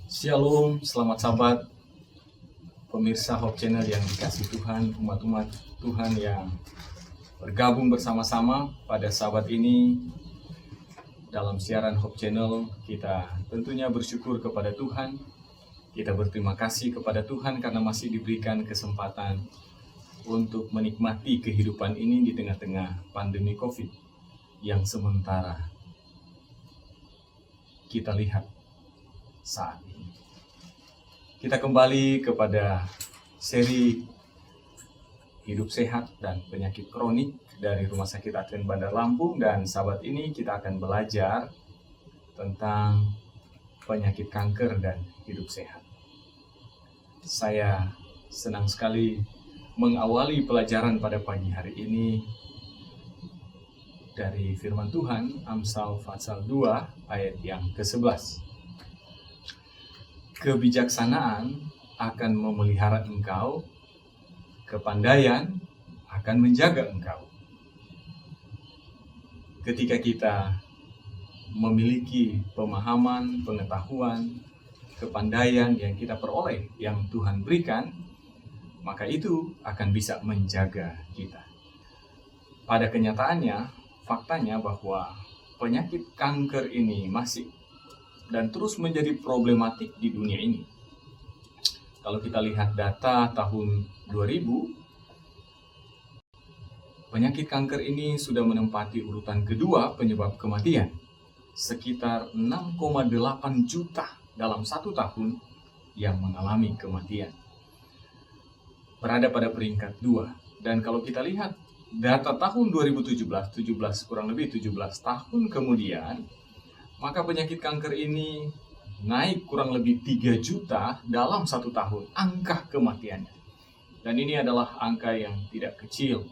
Shalom, selamat sahabat, pemirsa Hope Channel yang dikasih Tuhan, umat-umat Tuhan yang bergabung bersama-sama pada sahabat ini dalam siaran Hope Channel. Kita tentunya bersyukur kepada Tuhan, kita berterima kasih kepada Tuhan karena masih diberikan kesempatan untuk menikmati kehidupan ini di tengah-tengah pandemi COVID yang sementara kita lihat saat ini. Kita kembali kepada seri Hidup Sehat dan Penyakit Kronik dari Rumah Sakit Advent Bandar Lampung, dan sahabat ini kita akan belajar tentang penyakit kanker dan hidup sehat. Saya senang sekali mengawali pelajaran pada pagi hari ini dari firman Tuhan, Amsal pasal 2 ayat yang ke-11. Kebijaksanaan akan memelihara engkau, kepandaian akan menjaga engkau. Ketika kita memiliki pemahaman, pengetahuan, kepandaian yang kita peroleh, yang Tuhan berikan, maka itu akan bisa menjaga kita. Pada kenyataannya, faktanya bahwa penyakit kanker ini masih dan terus menjadi problematik di dunia ini. Kalau kita lihat data tahun 2000, penyakit kanker ini sudah menempati urutan kedua penyebab kematian. Sekitar 6,8 juta dalam satu tahun yang mengalami kematian. Berada pada peringkat 2. Dan kalau kita lihat data tahun 2017 kurang lebih 17 tahun kemudian, maka penyakit kanker ini naik kurang lebih 3 juta dalam satu tahun, angka kematiannya. Dan ini adalah angka yang tidak kecil,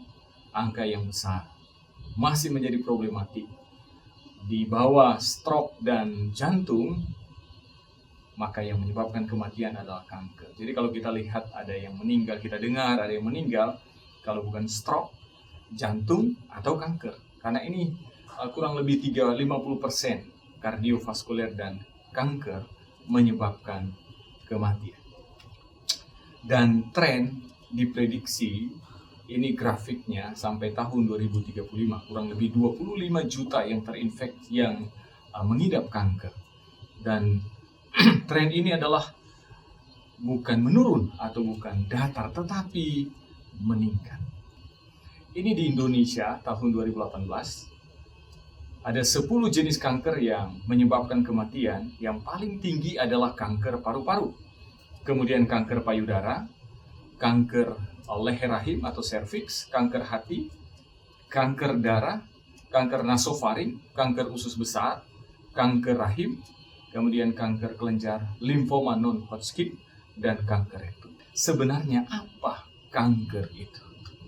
angka yang besar. Masih menjadi problematik. Di bawah stroke dan jantung, maka yang menyebabkan kematian adalah kanker. Jadi kalau kita lihat ada yang meninggal, kita dengar ada yang meninggal, kalau bukan stroke, jantung, atau kanker. Karena ini kurang lebih 50% kardiovaskuler dan kanker menyebabkan kematian. Dan tren diprediksi, ini grafiknya sampai tahun 2035, kurang lebih 25 juta yang terinfeksi, yang mengidap kanker. Dan tren ini adalah bukan menurun atau bukan datar, tetapi meningkat. Ini di Indonesia tahun 2018, ada 10 jenis kanker yang menyebabkan kematian. Yang paling tinggi adalah kanker paru-paru, kemudian kanker payudara, kanker leher rahim atau serviks, kanker hati, kanker darah, kanker nasofaring, kanker usus besar, kanker rahim, kemudian kanker kelenjar, limfoma non-Hodgkin, dan kanker rektum. Sebenarnya apa kanker itu?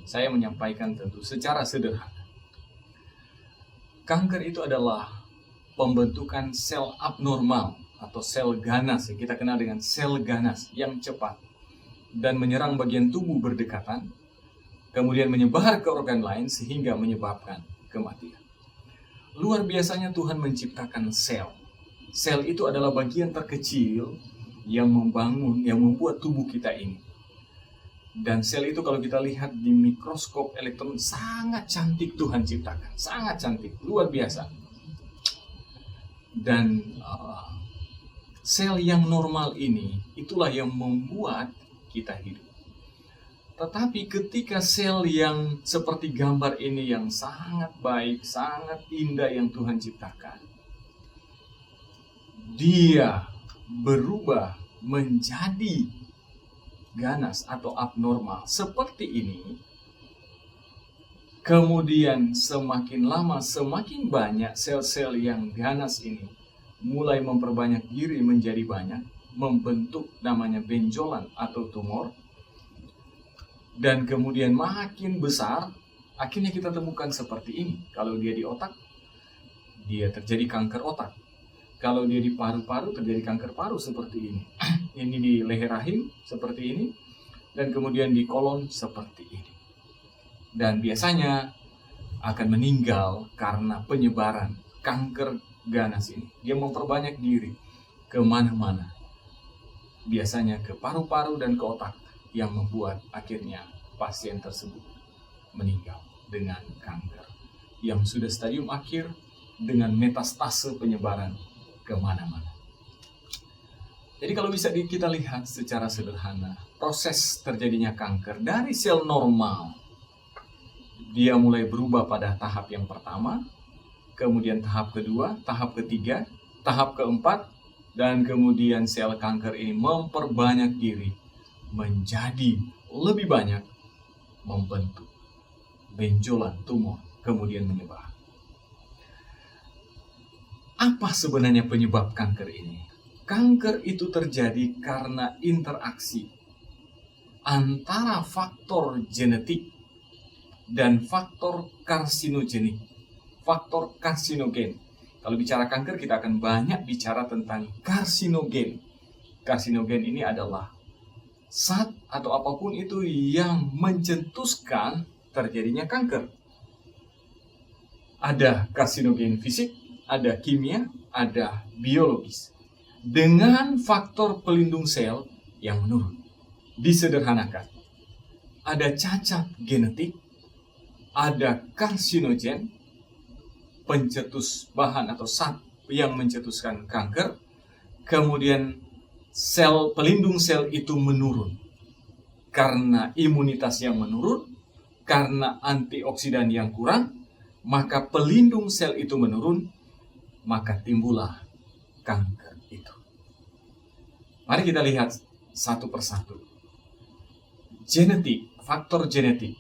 Saya menyampaikan tentu secara sederhana. Kanker itu adalah pembentukan sel abnormal atau sel ganas, yang kita kenal dengan sel ganas yang cepat dan menyerang bagian tubuh berdekatan, kemudian menyebar ke organ lain sehingga menyebabkan kematian. Luar biasanya Tuhan menciptakan sel. Sel itu adalah bagian terkecil yang membangun, yang membuat tubuh kita ini. Dan sel itu kalau kita lihat di mikroskop elektron, sangat cantik Tuhan ciptakan. Sangat cantik, luar biasa. Dan sel yang normal ini, itulah yang membuat kita hidup. Tetapi ketika sel yang seperti gambar ini, yang sangat baik, sangat indah yang Tuhan ciptakan, dia berubah menjadi ganas atau abnormal seperti ini, kemudian semakin lama semakin banyak sel-sel yang ganas ini mulai memperbanyak diri menjadi banyak, membentuk namanya benjolan atau tumor, dan kemudian makin besar. Akhirnya kita temukan seperti ini. Kalau dia di otak, dia terjadi kanker otak. Kalau dia di paru-paru, terjadi kanker paru seperti ini. Ini di leher rahim seperti ini, dan kemudian di kolon seperti ini. Dan biasanya akan meninggal karena penyebaran kanker ganas ini. Dia memperbanyak diri kemana-mana. biasanya ke paru-paru dan ke otak, yang membuat akhirnya pasien tersebut meninggal dengan kanker yang sudah stadium akhir dengan metastase penyebaran kemana-mana. Jadi kalau bisa kita lihat secara sederhana, proses terjadinya kanker dari sel normal, dia mulai berubah pada tahap yang pertama, kemudian tahap kedua, tahap ketiga, tahap keempat, dan kemudian sel kanker ini memperbanyak diri menjadi lebih banyak, membentuk benjolan tumor, kemudian menyebar. Apa sebenarnya penyebab kanker ini? Kanker itu terjadi karena interaksi antara faktor genetik dan faktor karsinogenik, faktor karsinogen. Kalau bicara kanker, kita akan banyak bicara tentang karsinogen. Karsinogen ini adalah zat atau apapun itu yang mencetuskan terjadinya kanker. Ada karsinogen fisik, ada kimia, ada biologis. Dengan faktor pelindung sel yang menurun. Disederhanakan, ada cacat genetik, ada karsinogen, pencetus bahan atau zat yang mencetuskan kanker, kemudian sel pelindung sel itu menurun. Karena imunitas yang menurun, karena antioksidan yang kurang, maka pelindung sel itu menurun, maka timbullah kanker itu. Mari kita lihat satu persatu. Genetik, faktor genetik.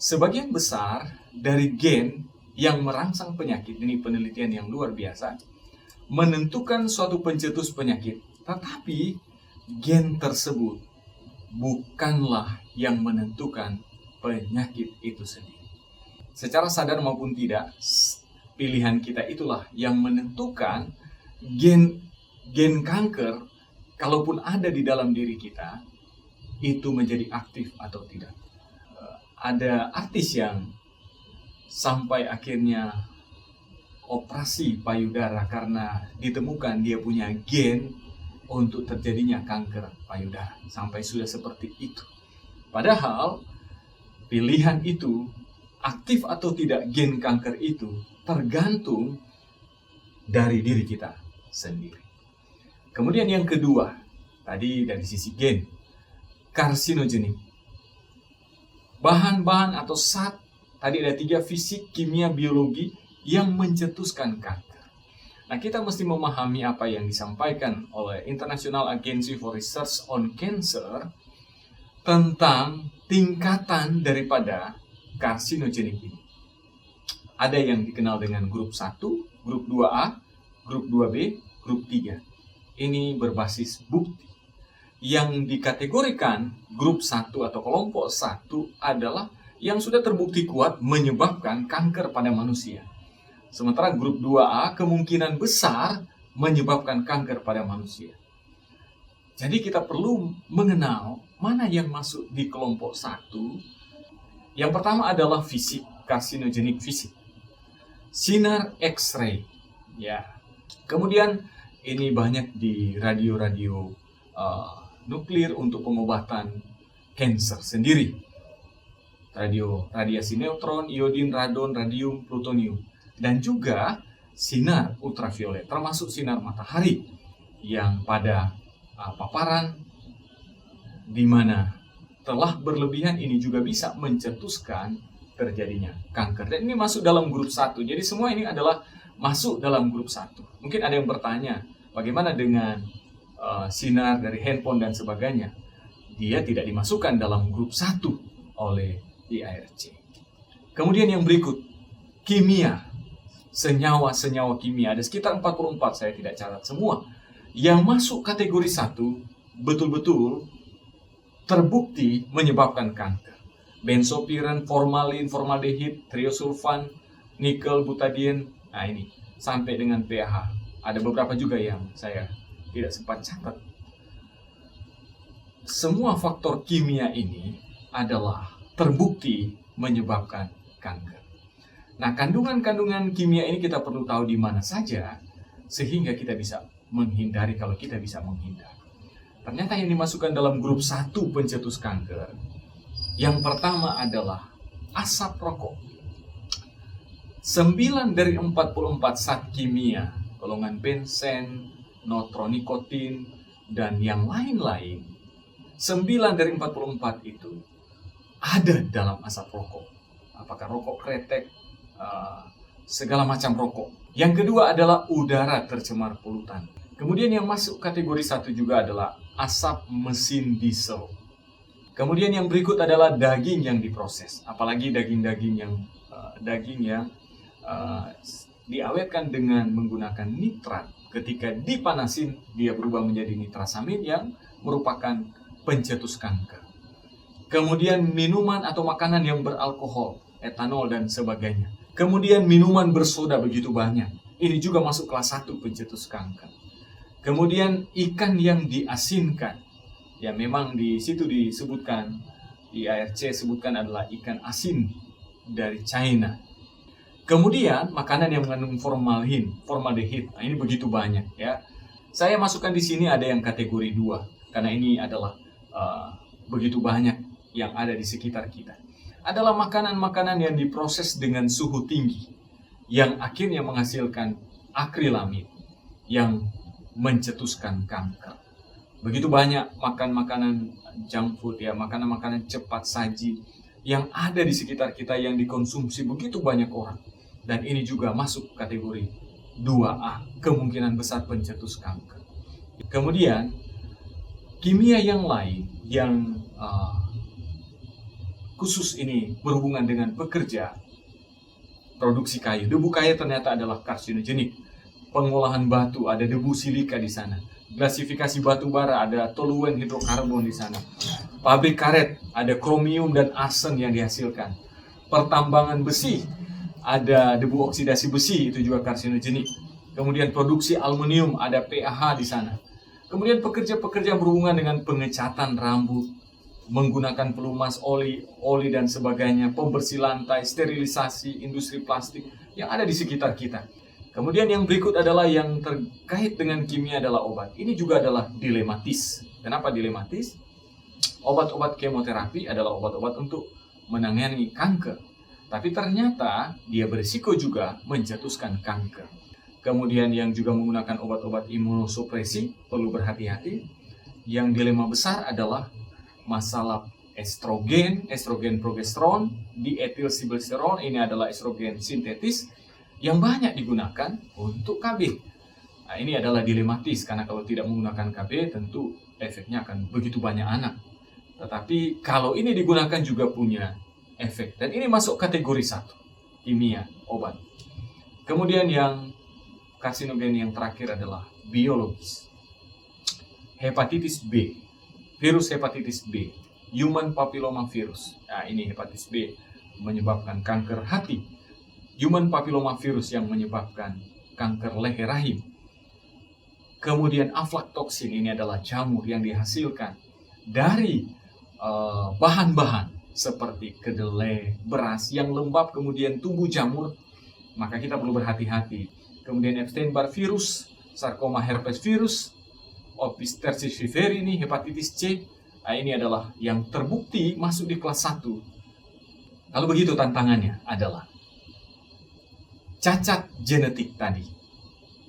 Sebagian besar dari gen yang merangsang penyakit, ini penelitian yang luar biasa, menentukan suatu pencetus penyakit. Tetapi gen tersebut bukanlah yang menentukan penyakit itu sendiri. Secara sadar maupun tidak, pilihan kita itulah yang menentukan gen kanker, kalaupun ada di dalam diri kita, itu menjadi aktif atau tidak. Ada artis yang sampai akhirnya operasi payudara karena ditemukan dia punya gen untuk terjadinya kanker payudara. Sampai sudah seperti itu. Padahal pilihan itu, aktif atau tidak gen kanker itu, tergantung dari diri kita sendiri. Kemudian yang kedua, tadi dari sisi gen, karsinogenik. Bahan-bahan atau zat, tadi ada 3, fisik, kimia, biologi, yang mencetuskan kanker. Nah, kita mesti memahami apa yang disampaikan oleh International Agency for Research on Cancer tentang tingkatan daripada karsinogenik ini. Ada yang dikenal dengan grup 1, grup 2A, grup 2B, grup 3. Ini berbasis bukti. Yang dikategorikan grup 1 atau kelompok 1 adalah yang sudah terbukti kuat menyebabkan kanker pada manusia. Sementara grup 2A kemungkinan besar menyebabkan kanker pada manusia. Jadi kita perlu mengenal mana yang masuk di kelompok 1. Yang pertama adalah fisik, karsinogenik fisik. Sinar X-ray. Ya. Kemudian ini banyak di radio-radio nuklir untuk pengobatan kanker sendiri. Radiasi neutron, iodin, radon, radium, plutonium. Dan juga sinar ultraviolet, termasuk sinar matahari yang pada paparan di mana telah berlebihan ini juga bisa mencetuskan terjadinya kanker. Dan ini masuk dalam grup 1. Jadi semua ini adalah masuk dalam grup 1. Mungkin ada yang bertanya, bagaimana dengan sinar dari handphone dan sebagainya? Dia tidak dimasukkan dalam grup 1 oleh IARC. Kemudian yang berikut, kimia. Senyawa-senyawa kimia. Ada sekitar 44, saya tidak catat semua. Yang masuk kategori 1, betul-betul terbukti menyebabkan kanker. Benzopiren, formalin, formaldehid, triosulfan, nikel, butadiene. Nah ini, sampai dengan PAH. Ada beberapa juga yang saya tidak sempat catat. Semua faktor kimia ini adalah terbukti menyebabkan kanker. Nah, kandungan-kandungan kimia ini kita perlu tahu di mana saja, sehingga kita bisa menghindari kalau kita bisa menghindar. Ternyata yang dimasukkan dalam grup 1 pencetus kanker, yang pertama adalah asap rokok. 9 dari 44 zat kimia, golongan benzen, nitronikotin, dan yang lain-lain, 9 dari 44 itu ada dalam asap rokok. Apakah rokok kretek, segala macam rokok. Yang kedua adalah udara tercemar polutan. Kemudian yang masuk kategori 1 juga adalah asap mesin diesel. Kemudian yang berikut adalah daging yang diproses, apalagi daging-daging yang diawetkan dengan menggunakan nitrat. Ketika dipanasin, dia berubah menjadi nitrasamin yang merupakan pencetus kanker. Kemudian minuman atau makanan yang beralkohol, etanol dan sebagainya. Kemudian minuman bersoda begitu banyak. Ini juga masuk kelas 1 pencetus kanker. Kemudian ikan yang diasinkan. Ya memang di situ disebutkan, di ARC sebutkan adalah ikan asin dari China. Kemudian makanan yang mengandung formaldehid. Nah, ini begitu banyak ya. Saya masukkan di sini ada yang kategori 2 karena ini adalah begitu banyak yang ada di sekitar kita. Adalah makanan-makanan yang diproses dengan suhu tinggi yang akhirnya menghasilkan akrilamid yang mencetuskan kanker. Begitu banyak makan makanan junk food ya, makanan-makanan cepat saji yang ada di sekitar kita yang dikonsumsi begitu banyak orang. Dan ini juga masuk kategori 2A, kemungkinan besar pencetus kanker. Kemudian, kimia yang lain yang khusus ini berhubungan dengan pekerja produksi kayu. Debu kayu ternyata adalah karsinogenik. Pengolahan batu, ada debu silika di sana. Glasifikasi batu bara, ada toluen hidrokarbon di sana. Pabrik karet, ada kromium dan arsen yang dihasilkan. Pertambangan besi, ada debu oksidasi besi, itu juga karsinogenik. Kemudian produksi aluminium, ada PAH di sana. Kemudian pekerja-pekerja berhubungan dengan pengecatan rambut, menggunakan pelumas oli dan sebagainya, pembersih lantai, sterilisasi, industri plastik yang ada di sekitar kita. Kemudian yang berikut adalah yang terkait dengan kimia adalah obat. Ini juga adalah dilematis. Kenapa dilematis? Obat-obat kemoterapi adalah obat-obat untuk menangani kanker. Tapi ternyata dia berisiko juga mencetuskan kanker. Kemudian yang juga menggunakan obat-obat imunosupresi perlu berhati-hati. Yang dilema besar adalah masalah estrogen progesteron, dietilsibelsteron, ini adalah estrogen sintetis yang banyak digunakan untuk KB. Nah, ini adalah dilematis karena kalau tidak menggunakan KB tentu efeknya akan begitu banyak anak. Tetapi kalau ini digunakan juga punya efek. Dan ini masuk kategori 1, kimia, obat. Kemudian yang karsinogen yang terakhir adalah biologis. Hepatitis B, virus hepatitis B, human papilloma virus. Nah, ini hepatitis B menyebabkan kanker hati. Human papilloma virus yang menyebabkan kanker leher rahim. Kemudian aflatoksin, ini adalah jamur yang dihasilkan dari bahan-bahan seperti kedelai, beras yang lembab kemudian tumbuh jamur, maka kita perlu berhati-hati. Kemudian Epstein-Barr virus, sarkoma herpes virus, Opis tertius ini, hepatitis C. Nah, ini adalah yang terbukti masuk di kelas 1. Kalau begitu tantangannya adalah cacat genetik tadi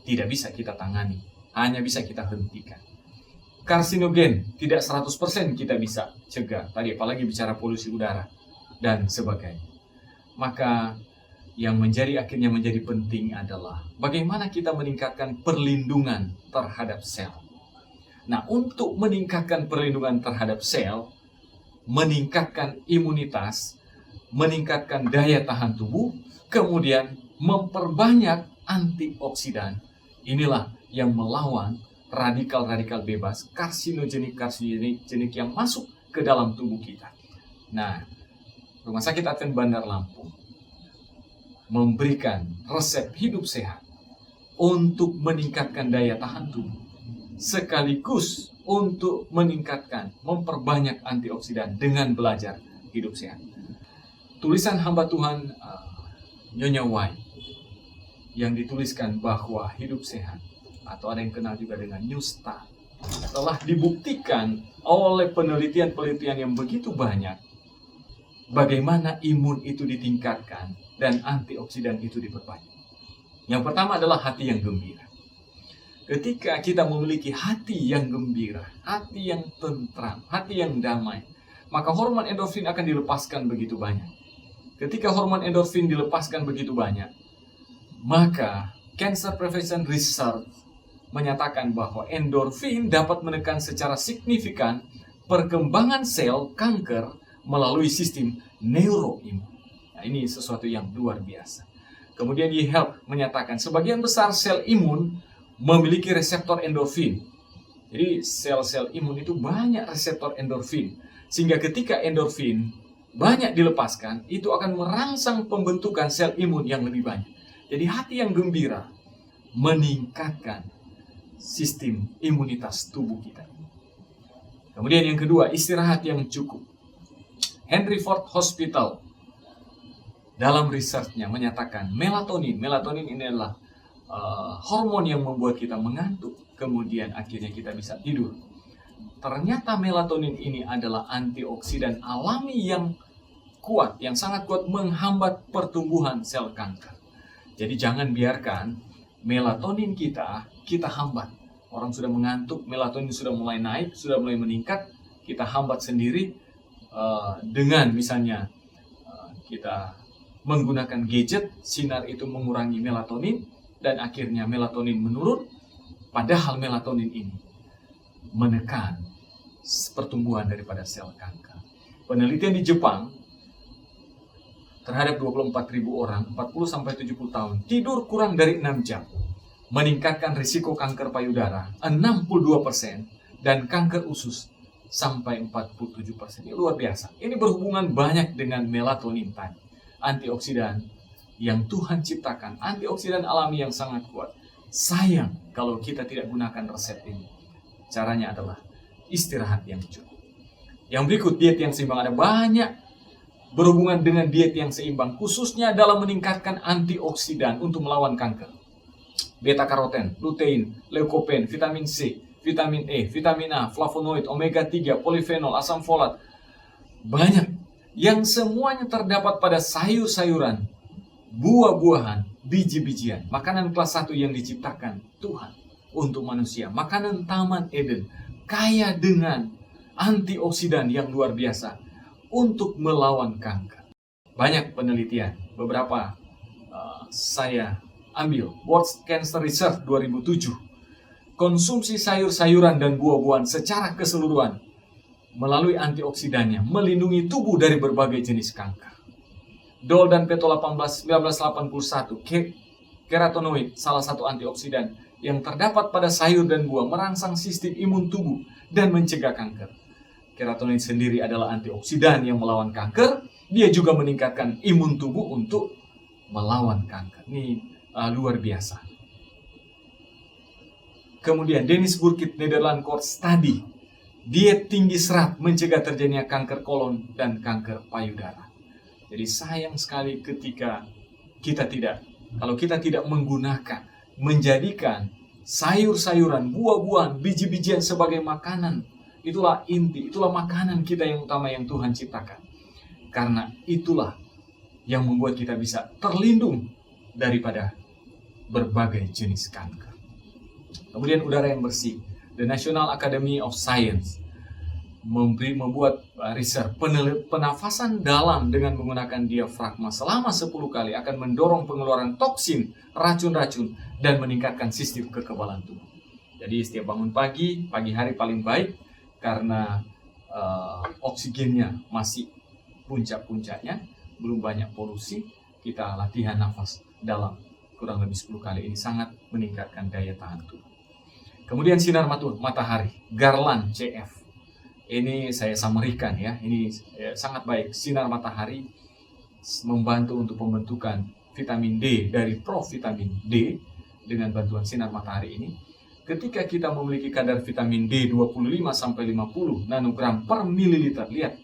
tidak bisa kita tangani, hanya bisa kita hentikan. Karsinogen tidak 100% kita bisa cegah, tadi apalagi bicara polusi udara dan sebagainya. Maka yang akhirnya menjadi penting adalah bagaimana kita meningkatkan perlindungan terhadap sel. Nah, untuk meningkatkan perlindungan terhadap sel, meningkatkan imunitas, meningkatkan daya tahan tubuh, kemudian memperbanyak antioksidan. Inilah yang melawan radikal-radikal bebas, karsinogenik yang masuk ke dalam tubuh kita. Nah, Rumah Sakit Advent Bandar Lampung memberikan resep hidup sehat untuk meningkatkan daya tahan tubuh, sekaligus untuk memperbanyak antioksidan dengan belajar hidup sehat. Tulisan hamba Tuhan Nyonya White yang dituliskan bahwa hidup sehat, atau ada yang kenal juga dengan New Start, telah dibuktikan oleh penelitian-penelitian yang begitu banyak bagaimana imun itu ditingkatkan dan antioksidan itu diperbanyak. Yang pertama adalah hati yang gembira. Ketika kita memiliki hati yang gembira, hati yang tentram, hati yang damai, maka hormon endorfin akan dilepaskan begitu banyak. Ketika hormon endorfin dilepaskan begitu banyak, maka Cancer Prevention Research menyatakan bahwa endorfin dapat menekan secara signifikan perkembangan sel kanker melalui sistem neuroimun. Nah, ini sesuatu yang luar biasa. Kemudian eHealth menyatakan sebagian besar sel imun memiliki reseptor endorfin. Jadi sel-sel imun itu banyak reseptor endorfin. Sehingga ketika endorfin banyak dilepaskan, itu akan merangsang pembentukan sel imun yang lebih banyak. Jadi hati yang gembira meningkatkan sistem imunitas tubuh kita. Kemudian yang kedua, istirahat yang cukup. Henry Ford Hospital dalam risetnya menyatakan melatonin ini adalah hormon yang membuat kita mengantuk, kemudian akhirnya kita bisa tidur. Ternyata melatonin ini adalah antioksidan alami yang kuat, yang sangat kuat menghambat pertumbuhan sel kanker. Jadi jangan biarkan melatonin kita hambat. Orang sudah mengantuk, melatonin sudah mulai naik, sudah mulai meningkat, kita hambat sendiri dengan misalnya kita menggunakan gadget, sinar itu mengurangi melatonin, dan akhirnya melatonin menurun, padahal melatonin ini menekan pertumbuhan daripada sel kanker. Penelitian di Jepang terhadap 24.000 orang, 40-70 tahun, tidur kurang dari 6 jam, meningkatkan risiko kanker payudara 62% dan kanker usus sampai 47%. Ini luar biasa. Ini berhubungan banyak dengan melatonin tadi, antioksidan yang Tuhan ciptakan, antioksidan alami yang sangat kuat. Sayang kalau kita tidak gunakan resep ini. Caranya adalah istirahat yang cukup. Yang berikut, diet yang seimbang. Ada banyak berhubungan dengan diet yang seimbang, khususnya dalam meningkatkan antioksidan untuk melawan kanker. Beta karoten, lutein, leukopen, vitamin C, vitamin E, vitamin A, flavonoid, omega 3, polifenol, asam folat. Banyak yang semuanya terdapat pada sayur-sayuran, buah-buahan, biji-bijian, makanan kelas 1 yang diciptakan Tuhan untuk manusia, makanan Taman Eden, kaya dengan antioksidan yang luar biasa untuk melawan kanker. Banyak penelitian, beberapa saya ambil, World Cancer Research 2007, konsumsi sayur-sayuran dan buah-buahan secara keseluruhan melalui antioksidannya melindungi tubuh dari berbagai jenis kanker. Dole dan Peto 1981, carotenoid, salah satu antioksidan yang terdapat pada sayur dan buah, merangsang sistem imun tubuh dan mencegah kanker. Carotenoid sendiri adalah antioksidan yang melawan kanker. Dia juga meningkatkan imun tubuh untuk melawan kanker. Ini luar biasa. Kemudian Dennis Burkitt, Netherlands Court Study, diet tinggi serat mencegah terjadinya kanker kolon dan kanker payudara. Jadi sayang sekali ketika kalau kita tidak menggunakan, menjadikan sayur-sayuran, buah-buahan, biji-bijian sebagai makanan. Itulah inti, itulah makanan kita yang utama yang Tuhan ciptakan. Karena itulah yang membuat kita bisa terlindung daripada berbagai jenis kanker. Kemudian udara yang bersih. The National Academy of Science membuat riset penafasan dalam dengan menggunakan diafragma selama 10 kali akan mendorong pengeluaran toksin, racun-racun, dan meningkatkan sistem kekebalan tubuh. Jadi setiap bangun pagi hari paling baik karena oksigennya masih puncak-puncaknya, belum banyak polusi, kita latihan nafas dalam kurang lebih 10 kali. Ini sangat meningkatkan daya tahan tubuh. Kemudian sinar matahari, Garland CF. Ini saya samarikan ya, ini sangat baik. Sinar matahari membantu untuk pembentukan vitamin D dari provitamin D dengan bantuan sinar matahari ini. Ketika kita memiliki kadar vitamin D 25-50 nanogram per mililiter, lihat,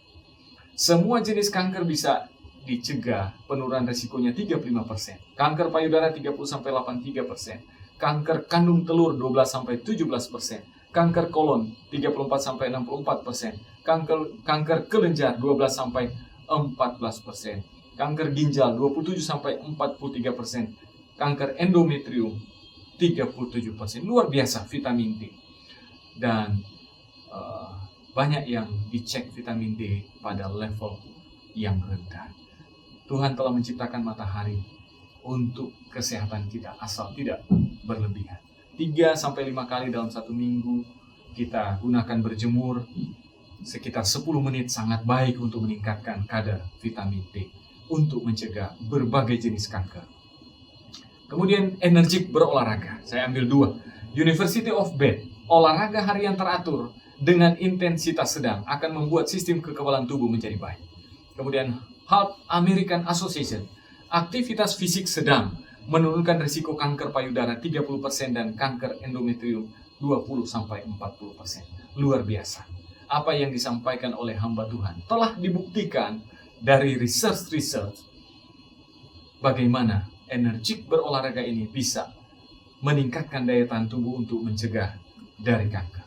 semua jenis kanker bisa dicegah, penurunan resikonya 35%. Kanker payudara 30-83%. Kanker kandung telur 12-17%. kanker kolon 34-64%, kanker kelenjar 12-14%, kanker ginjal 27-43%, kanker endometrium 37%. Luar biasa vitamin D. Dan banyak yang dicek vitamin D pada level yang rendah. Tuhan telah menciptakan matahari untuk kesehatan kita, asal tidak berlebihan. 3-5 kali dalam satu minggu kita gunakan berjemur sekitar 10 menit, sangat baik untuk meningkatkan kadar vitamin D untuk mencegah berbagai jenis kanker. Kemudian energik berolahraga, saya ambil 2. University of Bed, olahraga harian teratur dengan intensitas sedang akan membuat sistem kekebalan tubuh menjadi baik. Kemudian Heart American Association, aktivitas fisik sedang menurunkan risiko kanker payudara 30% dan kanker endometrium 20-40%. Luar biasa. Apa yang disampaikan oleh hamba Tuhan telah dibuktikan dari research bagaimana energik berolahraga ini bisa meningkatkan daya tahan tubuh untuk mencegah dari kanker.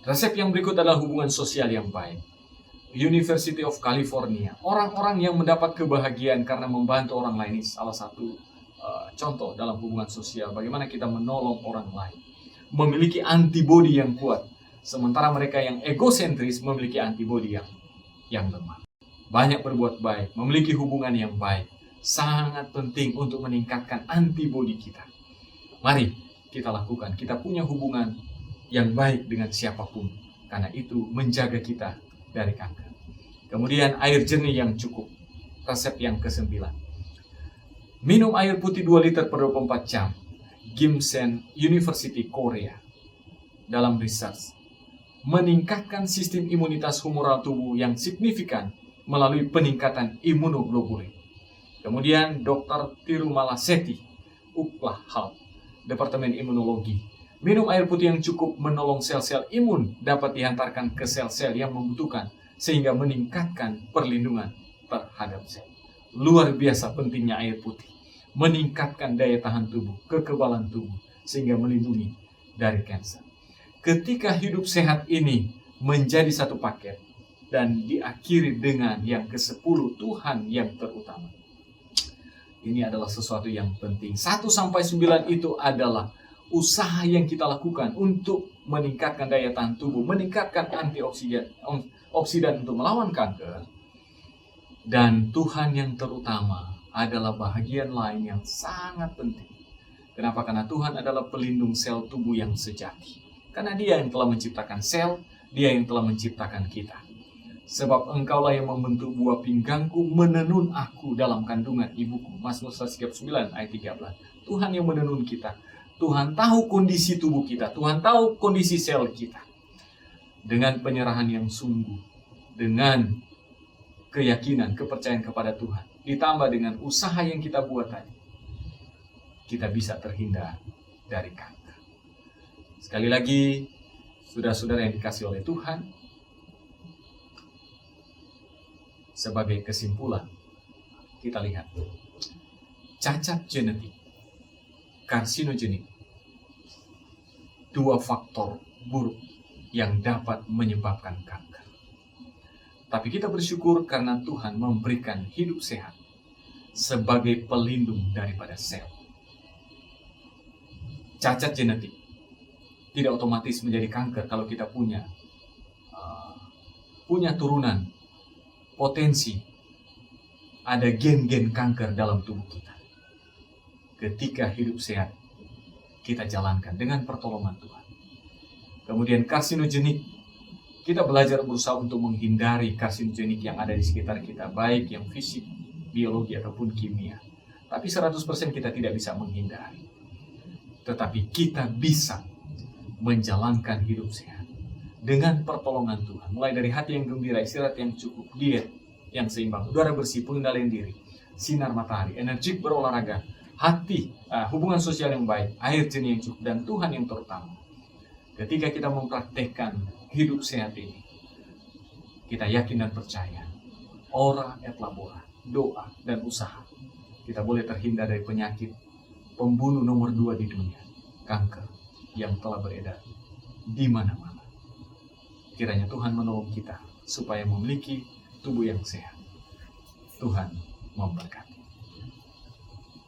Resep yang berikut adalah hubungan sosial yang baik. University of California, orang-orang yang mendapat kebahagiaan karena membantu orang lain, ini salah satu contoh dalam hubungan sosial, bagaimana kita menolong orang lain, memiliki antibodi yang kuat, sementara mereka yang egosentris memiliki antibodi yang lemah. Banyak berbuat baik, memiliki hubungan yang baik, sangat penting untuk meningkatkan antibodi kita. Mari kita lakukan, kita punya hubungan yang baik dengan siapapun, karena itu menjaga kita dari kanker. Kemudian air jernih yang cukup, resep yang ke-9. Minum air putih 2 liter per 24 jam. Gimsen University Korea dalam research meningkatkan sistem imunitas humoral tubuh yang signifikan melalui peningkatan imunoglobulin. Kemudian Dr. Tirumala Sethi, UKLA Health, Departemen Imunologi. Minum air putih yang cukup menolong sel-sel imun dapat dihantarkan ke sel-sel yang membutuhkan sehingga meningkatkan perlindungan terhadap sel. Luar biasa pentingnya air putih, meningkatkan daya tahan tubuh, kekebalan tubuh, sehingga melindungi dari kanker. Ketika hidup sehat ini menjadi satu paket dan diakhiri dengan yang ke-10, Tuhan yang terutama. Ini adalah sesuatu yang penting. 1-9 itu adalah usaha yang kita lakukan untuk meningkatkan daya tahan tubuh, meningkatkan antioksidan untuk melawan kanker. Dan Tuhan yang terutama adalah bahagian lain yang sangat penting. Kenapa? Karena Tuhan adalah pelindung sel tubuh yang sejati. Karena Dia yang telah menciptakan sel, Dia yang telah menciptakan kita. Sebab engkaulah yang membentuk buah pinggangku, menenun aku dalam kandungan ibuku. Mazmur 139 ayat 13. Tuhan yang menenun kita. Tuhan tahu kondisi tubuh kita. Tuhan tahu kondisi sel kita. Dengan penyerahan yang sungguh, dengan keyakinan, kepercayaan kepada Tuhan, ditambah dengan usaha yang kita buat tadi, kita bisa terhindar dari kanker. Sekali lagi, saudara-saudara yang dikasihi oleh Tuhan, sebagai kesimpulan, kita lihat cacat genetik, karsinogenik, 2 faktor buruk yang dapat menyebabkan kanker. Tapi kita bersyukur karena Tuhan memberikan hidup sehat sebagai pelindung daripada sel. Cacat genetik tidak otomatis menjadi kanker kalau kita punya turunan potensi ada gen-gen kanker dalam tubuh kita. Ketika hidup sehat kita jalankan dengan pertolongan Tuhan. Kemudian karsinogenik, kita belajar berusaha untuk menghindari karsinogenik yang ada di sekitar kita, baik yang fisik, biologi, ataupun kimia. Tapi 100% kita tidak bisa menghindari. Tetapi kita bisa menjalankan hidup sehat dengan pertolongan Tuhan. Mulai dari hati yang gembira, istirahat yang cukup, diet yang seimbang, udara bersih, pengendalian diri, sinar matahari, energik berolahraga, hubungan sosial yang baik, air jernih yang cukup, dan Tuhan yang terutama. Ketika kita mempraktekkan hidup sehat ini, kita yakin dan percaya, ora et labora, doa dan usaha, kita boleh terhindar dari penyakit pembunuh nomor 2 di dunia, kanker yang telah beredar di mana-mana. Kiranya Tuhan menolong kita supaya memiliki tubuh yang sehat. Tuhan memberkati.